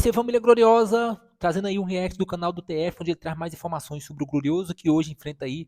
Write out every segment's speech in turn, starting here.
noite, família gloriosa, trazendo aí um react do canal do TF, onde ele traz mais informações sobre o Glorioso, que hoje enfrenta aí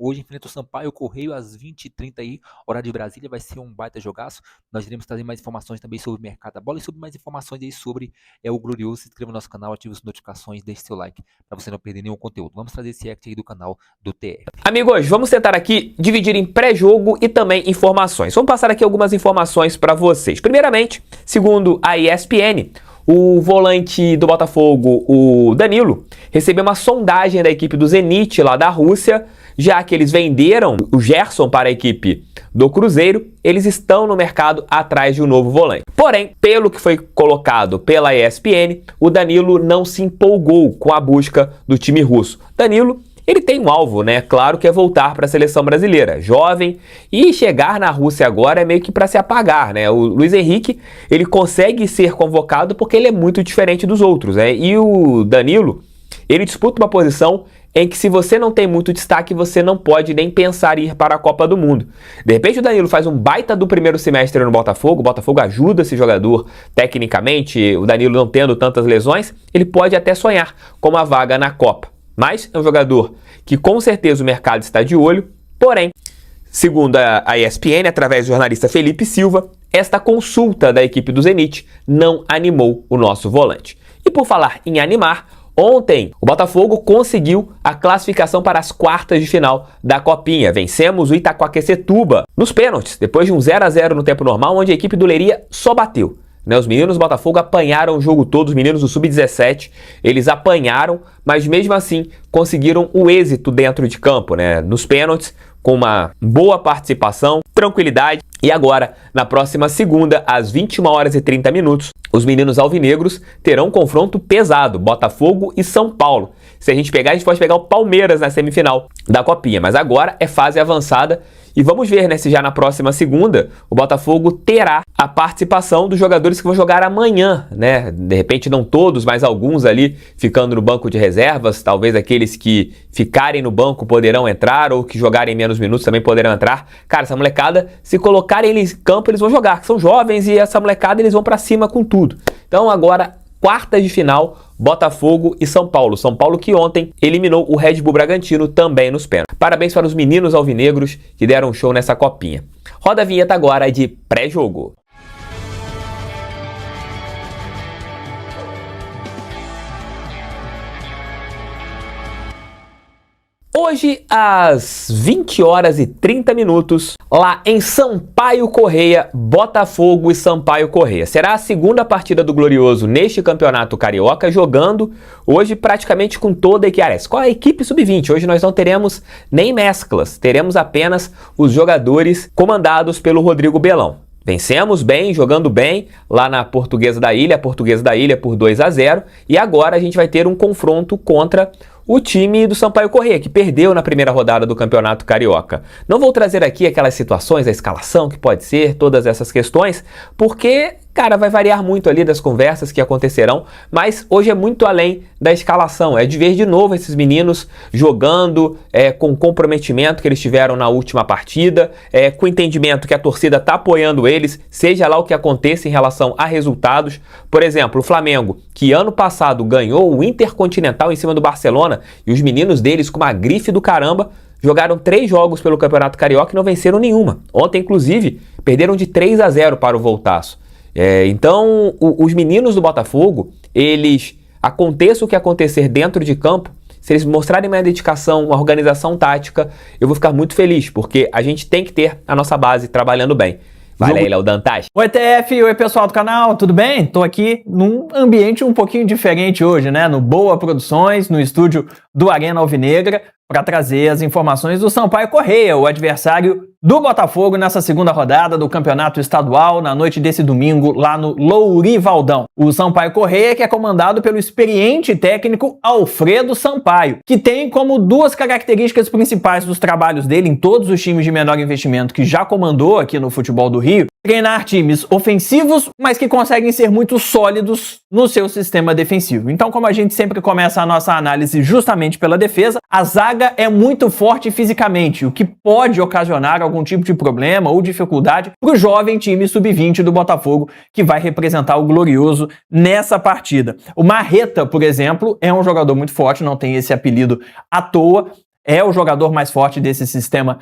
hoje enfrenta o Sampaio Correia às 20h30 aí, horário de Brasília, vai ser um baita jogaço. Nós iremos trazer mais informações também sobre o mercado da bola e sobre mais informações aí sobre o Glorioso. Se inscreva no nosso canal, ative as notificações, deixe seu like para você não perder nenhum conteúdo. Vamos trazer esse react aí do canal do TF. Amigos, vamos tentar aqui dividir em pré-jogo e também informações. Vamos passar aqui algumas informações para vocês. Primeiramente, segundo a ESPN, o volante do Botafogo, o Danilo, recebeu uma sondagem da equipe do Zenit lá da Rússia, já que eles venderam o Gerson para a equipe do Cruzeiro, eles estão no mercado atrás de um novo volante. Porém, pelo que foi colocado pela ESPN, o Danilo não se empolgou com a busca do time russo. Danilo, ele tem um alvo, né? Claro que é voltar para a seleção brasileira, jovem, e chegar na Rússia agora é meio que para se apagar, né? O Luiz Henrique, ele consegue ser convocado porque ele é muito diferente dos outros, né? E o Danilo, ele disputa uma posição em que, se você não tem muito destaque, você não pode nem pensar em ir para a Copa do Mundo. De repente o Danilo faz um baita do primeiro semestre no Botafogo, o Botafogo ajuda esse jogador tecnicamente, o Danilo não tendo tantas lesões, ele pode até sonhar com uma vaga na Copa. Mas é um jogador que com certeza o mercado está de olho, porém, segundo a ESPN, através do jornalista Felipe Silva, esta consulta da equipe do Zenit não animou o nosso volante. E por falar em animar, ontem o Botafogo conseguiu a classificação para as quartas de final da Copinha. Vencemos o Itaquaquecetuba nos pênaltis, depois de um 0-0 no tempo normal, onde a equipe do Leiria só bateu. Os meninos do Botafogo apanharam o jogo todo, os meninos do Sub-17, eles apanharam, mas mesmo assim conseguiram o êxito dentro de campo, né? Nos pênaltis, com uma boa participação, tranquilidade. E agora, na próxima segunda, às 21h30, os meninos alvinegros terão um confronto pesado, Botafogo e São Paulo. Se a gente pode pegar o Palmeiras na semifinal da Copinha, mas agora é fase avançada. E vamos ver, né, se já na próxima segunda o Botafogo terá a participação dos jogadores que vão jogar amanhã, né? De repente não todos, mas alguns ali ficando no banco de reservas, talvez aqueles que ficarem no banco poderão entrar ou que jogarem menos minutos também poderão entrar. Cara, essa molecada, se colocarem eles em campo, eles vão jogar, que são jovens, e essa molecada eles vão pra cima com tudo. Então agora, quartas de final, Botafogo e São Paulo. São Paulo que ontem eliminou o Red Bull Bragantino também nos pênaltis. Parabéns para os meninos alvinegros que deram um show nessa copinha. Roda a vinheta agora de pré-jogo. Hoje, às 20h30, lá em Sampaio Correia, Botafogo e Sampaio Correia. Será a segunda partida do Glorioso neste campeonato carioca, jogando hoje praticamente com toda a equipe. Com a equipe sub-20, hoje nós não teremos nem mesclas, teremos apenas os jogadores comandados pelo Rodrigo Belão. Vencemos bem, jogando bem, lá na Portuguesa da Ilha, por 2-0, e agora a gente vai ter um confronto contra o time do Sampaio Correia, que perdeu na primeira rodada do Campeonato Carioca. Não vou trazer aqui aquelas situações, a escalação que pode ser, todas essas questões, porque, cara, vai variar muito ali das conversas que acontecerão, mas hoje é muito além da escalação, é de ver de novo esses meninos jogando com o comprometimento que eles tiveram na última partida, com o entendimento que a torcida está apoiando eles, seja lá o que aconteça em relação a resultados. Por exemplo, o Flamengo, que ano passado ganhou o Intercontinental em cima do Barcelona, e os meninos deles, com uma grife do caramba, jogaram 3 jogos pelo Campeonato Carioca e não venceram nenhuma. Ontem, inclusive, perderam de 3-0 para o Voltaço. Então, os meninos do Botafogo, eles, aconteça o que acontecer dentro de campo, se eles mostrarem uma dedicação, uma organização tática, eu vou ficar muito feliz, porque a gente tem que ter a nossa base trabalhando bem. Vale aí, Léo Dantas. Oi, TF, oi pessoal do canal, tudo bem? Tô aqui num ambiente um pouquinho diferente hoje, né? No Boa Produções, no estúdio do Arena Alvinegra, para trazer as informações do Sampaio Correia, o adversário do Botafogo nessa segunda rodada do Campeonato Estadual, na noite desse domingo, lá no Lourivaldão. O Sampaio Correia, que é comandado pelo experiente técnico Alfredo Sampaio, que tem como duas características principais dos trabalhos dele em todos os times de menor investimento que já comandou aqui no futebol do Rio, treinar times ofensivos, mas que conseguem ser muito sólidos no seu sistema defensivo. Então, como a gente sempre começa a nossa análise justamente pela defesa, a zaga é muito forte fisicamente, o que pode ocasionar algum tipo de problema ou dificuldade para o jovem time sub-20 do Botafogo, que vai representar o Glorioso nessa partida. O Marreta, por exemplo, é um jogador muito forte, não tem esse apelido à toa, é o jogador mais forte desse sistema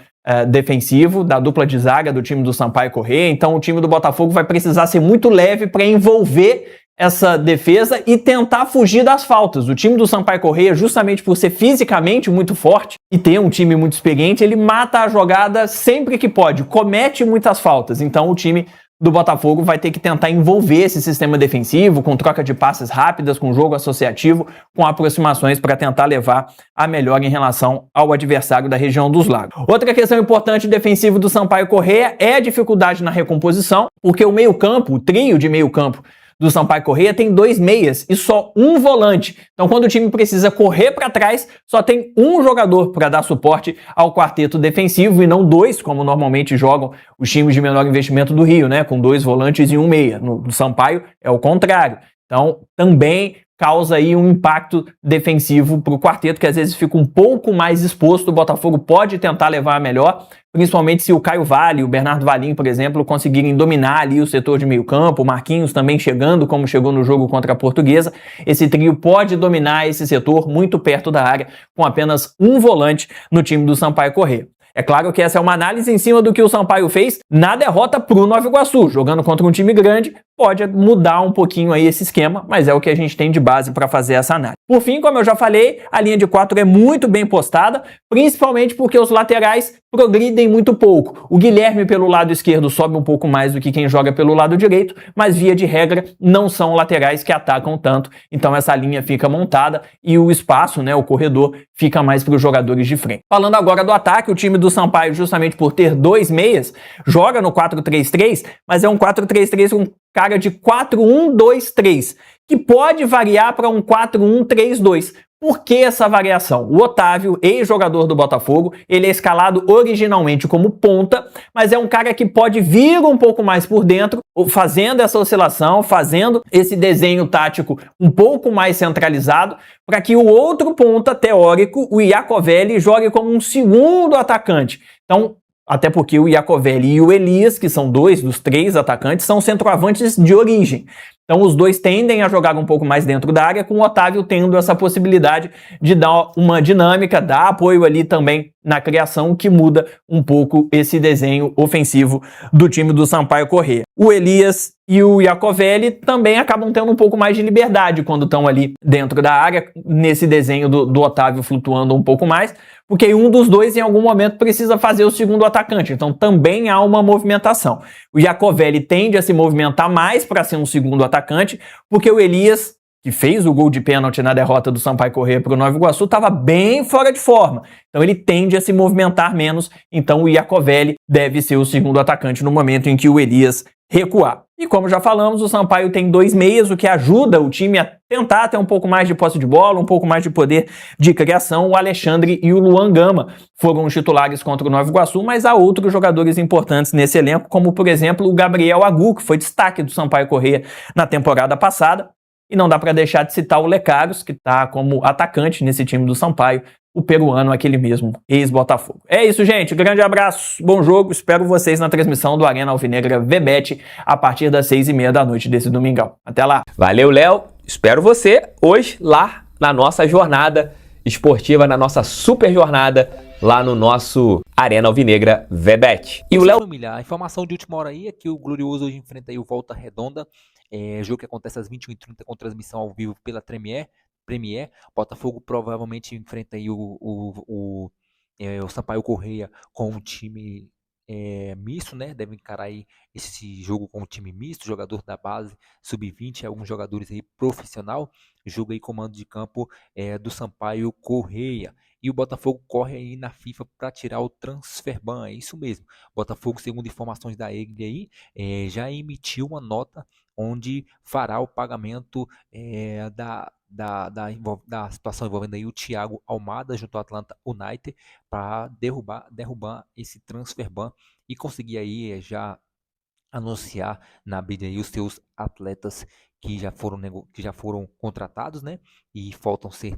defensivo, da dupla de zaga do time do Sampaio Corrêa. Então o time do Botafogo vai precisar ser muito leve para envolver essa defesa e tentar fugir das faltas. O time do Sampaio Corrêa, justamente por ser fisicamente muito forte e ter um time muito experiente, ele mata a jogada sempre que pode, comete muitas faltas. Então o time do Botafogo vai ter que tentar envolver esse sistema defensivo com troca de passes rápidas, com jogo associativo, com aproximações para tentar levar a melhor em relação ao adversário da região dos Lagos. Outra questão importante defensiva do Sampaio Corrêa é a dificuldade na recomposição, porque o meio-campo, o trio de meio-campo do Sampaio Corrêa tem 2 meias e só um volante. Então, quando o time precisa correr para trás, só tem um jogador para dar suporte ao quarteto defensivo e não 2, como normalmente jogam os times de menor investimento do Rio, né? Com 2 volantes e um meia. No Sampaio é o contrário. Então, também causa aí um impacto defensivo para o quarteto, que às vezes fica um pouco mais exposto. O Botafogo pode tentar levar a melhor, principalmente se o Caio Vale e o Bernardo Valim, por exemplo, conseguirem dominar ali o setor de meio campo, o Marquinhos também chegando, como chegou no jogo contra a Portuguesa. Esse trio pode dominar esse setor muito perto da área, com apenas um volante no time do Sampaio Corrêa. É claro que essa é uma análise em cima do que o Sampaio fez na derrota para o Nova Iguaçu. Jogando contra um time grande, pode mudar um pouquinho aí esse esquema, mas é o que a gente tem de base para fazer essa análise. Por fim, como eu já falei, a linha de 4 é muito bem postada, principalmente porque os laterais progridem muito pouco. O Guilherme pelo lado esquerdo sobe um pouco mais do que quem joga pelo lado direito, mas via de regra não são laterais que atacam tanto, então essa linha fica montada e o espaço, né, o corredor, fica mais para os jogadores de frente. Falando agora do ataque, o time do Sampaio, justamente por ter 2 meias, joga no 4-3-3, mas é um 4-3-3 com cara de 4-1-2-3, que pode variar para um 4-1-3-2. Por que essa variação? O Otávio, ex-jogador do Botafogo, ele é escalado originalmente como ponta, mas é um cara que pode vir um pouco mais por dentro, fazendo essa oscilação, fazendo esse desenho tático um pouco mais centralizado, para que o outro ponta teórico, o Iacovelli, jogue como um segundo atacante. Então, até porque o Iacovelli e o Elias, que são 2 dos 3 atacantes, são centroavantes de origem. Então os dois tendem a jogar um pouco mais dentro da área, com o Otávio tendo essa possibilidade de dar uma dinâmica, dar apoio ali também na criação, que muda um pouco esse desenho ofensivo do time do Sampaio Corrêa. O Elias e o Iacovelli também acabam tendo um pouco mais de liberdade quando estão ali dentro da área, nesse desenho do Otávio flutuando um pouco mais, porque um dos dois em algum momento precisa fazer o segundo atacante, então também há uma movimentação. O Iacovelli tende a se movimentar mais para ser um segundo atacante, porque o Elias, que fez o gol de pênalti na derrota do Sampaio Corrêa para o Nova Iguaçu, estava bem fora de forma. Então ele tende a se movimentar menos, então o Iacovelli deve ser o segundo atacante no momento em que o Elias recuar. E como já falamos, o Sampaio tem 2 meias, o que ajuda o time a tentar ter um pouco mais de posse de bola, um pouco mais de poder de criação. O Alexandre e o Luan Gama foram os titulares contra o Nova Iguaçu, mas há outros jogadores importantes nesse elenco, como por exemplo o Gabriel Agu, que foi destaque do Sampaio Corrêa na temporada passada. E não dá para deixar de citar o Lecaros, que está como atacante nesse time do Sampaio, o peruano, aquele mesmo, ex-Botafogo. É isso, gente. Grande abraço, bom jogo. Espero vocês na transmissão do Arena Alvinegra VBET a partir das 6h30 da noite desse domingão. Até lá. Valeu, Léo. Espero você hoje lá na nossa jornada esportiva, na nossa super jornada lá no nosso Arena Alvinegra VBET. E o Léo, família, a informação de última hora aí é que o Glorioso hoje enfrenta aí o Volta Redonda, jogo que acontece às 21h30 com transmissão ao vivo pela Premier. Botafogo provavelmente enfrenta aí o Sampaio Corrêa com um time misto, né? Deve encarar aí esse jogo com um time misto, jogador da base, sub-20, alguns jogadores aí profissional. Jogo aí comando de campo do Sampaio Corrêa. E o Botafogo corre aí na FIFA para tirar o transferban, é isso mesmo. Botafogo, segundo informações da EGRI aí, já emitiu uma nota onde fará o pagamento da situação envolvendo aí o Thiago Almada junto ao Atlanta United para derrubar esse transfer ban e conseguir aí já anunciar na mídia aí os seus atletas que já foram contratados, né? E faltam ser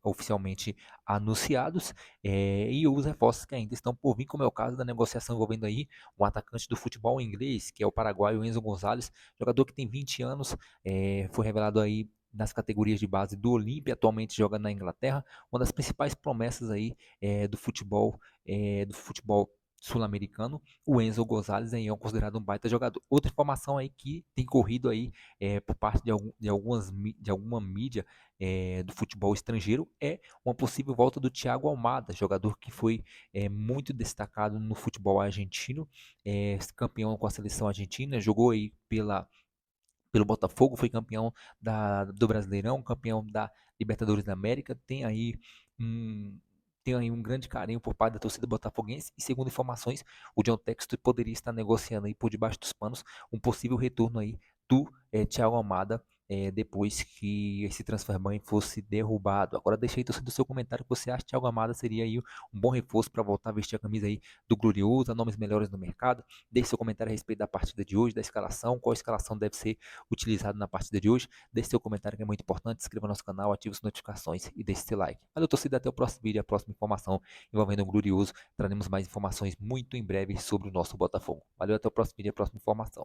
oficialmente anunciados, e os reforços que ainda estão por vir, como é o caso da negociação envolvendo aí um atacante do futebol inglês, que é o paraguaio Enzo Gonzalez, jogador que tem 20 anos, foi revelado aí nas categorias de base do Olímpia, atualmente joga na Inglaterra, uma das principais promessas aí do futebol sul-americano. O Enzo Gonzalez aí é considerado um baita jogador. Outra informação aí que tem corrido aí por parte de alguma mídia do futebol estrangeiro é uma possível volta do Thiago Almada, jogador que foi muito destacado no futebol argentino, campeão com a seleção argentina, jogou aí pelo Botafogo, foi campeão do Brasileirão, campeão da Libertadores da América, um, tem aí um grande carinho por parte da torcida botafoguense e, segundo informações, o John Textor poderia estar negociando aí por debaixo dos panos um possível retorno aí do Thiago Almada, depois que esse transfer ban fosse derrubado. Agora deixa aí do seu comentário que você acha que Thiago Almada seria aí um bom reforço para voltar a vestir a camisa aí do Glorioso, a nomes melhores no mercado. Deixe seu comentário a respeito da partida de hoje, da escalação, qual escalação deve ser utilizada na partida de hoje. Deixe seu comentário que é muito importante, se inscreva no nosso canal, ative as notificações e deixe seu like. Valeu, torcida, até o próximo vídeo, a próxima informação envolvendo o Glorioso. Traremos mais informações muito em breve sobre o nosso Botafogo. Valeu, até o próximo vídeo, a próxima informação.